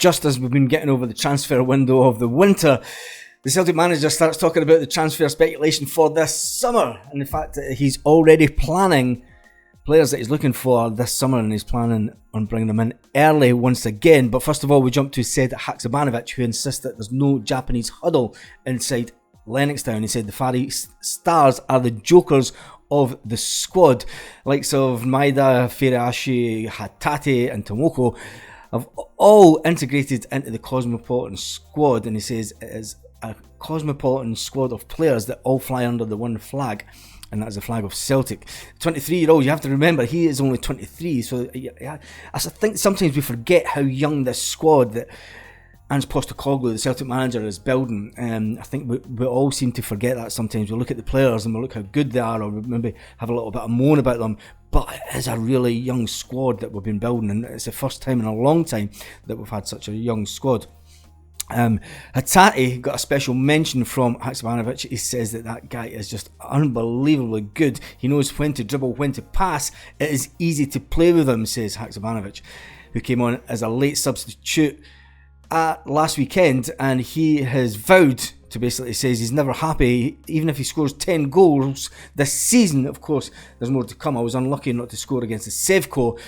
just as we've been getting over the transfer window of the winter, the Celtic manager starts talking about the transfer speculation for this summer, and the fact that he's already planning players that he's looking for this summer, and he's planning on bringing them in early once again. But first of all, we jump to Sead Haksabanovic, who insists that there's no Japanese huddle inside Lennoxtown. He said the Far East Stars are the jokers of the squad. Likes of Maeda, Firashi, Hatate and Tomoko have all integrated into the Cosmopolitan squad, and he says it is a cosmopolitan squad of players that all fly under the one flag, and that is the flag of Celtic. 23-year-old, you have to remember, he is only 23, so I think sometimes we forget how young this squad that Ange Postecoglou, the Celtic manager, is building. I think we all seem to forget that sometimes. We look at the players and we look how good they are, or we maybe have a little bit of moan about them, but it is a really young squad that we've been building, and it's the first time in a long time that we've had such a young squad. Hatate got a special mention from Haksabanovic. He says that guy is just unbelievably good. He knows when to dribble, when to pass. It is easy to play with him, says Haksabanovic, who came on as a late substitute at last weekend, and he has vowed to basically says he's never happy even if he scores 10 goals this season. Of course, there's more to come. I was unlucky not to score against the Sevco,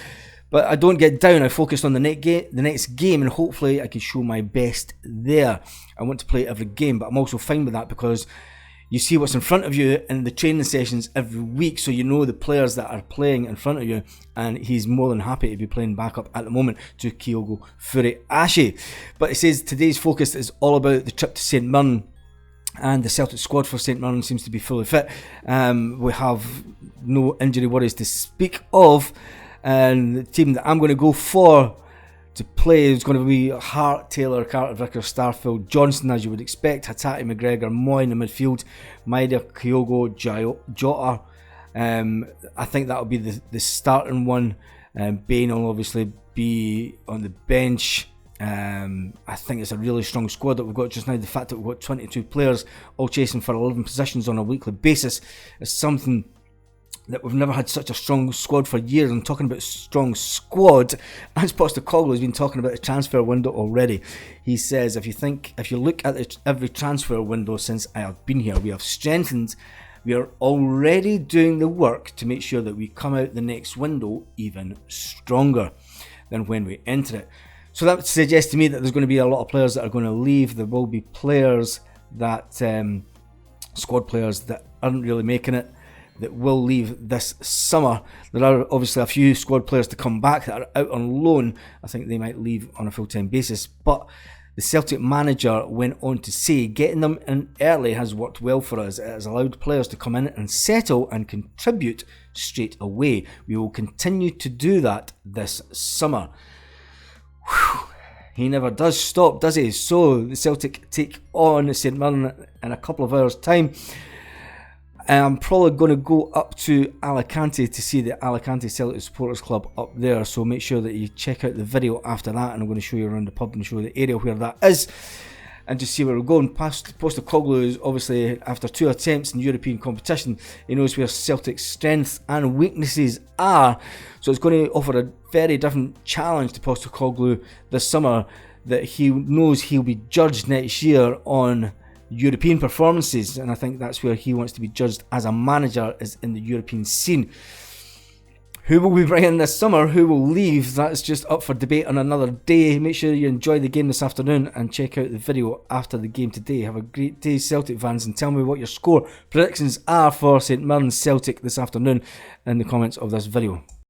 but I don't get down. I focus on the next game, and hopefully I can show my best there. I want to play every game, but I'm also fine with that because you see what's in front of you in the training sessions every week, so you know the players that are playing in front of you, and he's more than happy to be playing backup at the moment to Kyogo Furuhashi. But he says today's focus is all about the trip to St Mirren, and the Celtic squad for St Mirren seems to be fully fit. We have no injury worries to speak of, and the team that I'm going to go for to play is going to be Hart, Taylor, Carter, Vickers, Starfield, Johnson, as you would expect, Hatate, McGregor, Moy in the midfield, Maeda, Kyogo, Jota. I think that'll be the starting one. Bain will obviously be on the bench. I think it's a really strong squad that we've got just now. The fact that we've got 22 players all chasing for 11 positions on a weekly basis is something that we've never had such a strong squad for years. I'm talking about strong squad. As Postecoglou has been talking about the transfer window already. He says if you look at every transfer window since I have been here, we have strengthened. We are already doing the work to make sure that we come out the next window even stronger than when we enter it. So that suggests to me that there's going to be a lot of players that are going to leave. There will be players that squad players that aren't really making it, that will leave this summer. There are obviously a few squad players to come back that are out on loan. I think they might leave on a full-time basis, but the Celtic manager went on to say getting them in early has worked well for us. It has allowed players to come in and settle and contribute straight away. We will continue to do that this summer. Whew. He never does stop, does he? So the Celtic take on St Mirren in a couple of hours' time. I'm probably going to go up to Alicante to see the Alicante Celtic Supporters Club up there, so make sure that you check out the video after that, and I'm going to show you around the pub and show you the area where that is, and just see where we're going. Postecoglou is obviously, after 2 attempts in European competition, he knows where Celtic's strengths and weaknesses are, so it's going to offer a very different challenge to Postecoglou this summer, that he knows he'll be judged next year on European performances, and I think that's where he wants to be judged as a manager, is in the European scene. Who will we bring in this summer? Who will leave? That's just up for debate on another day. Make sure you enjoy the game this afternoon and check out the video after the game today. Have a great day, Celtic fans, and tell me what your score predictions are for St Mirren Celtic this afternoon in the comments of this video.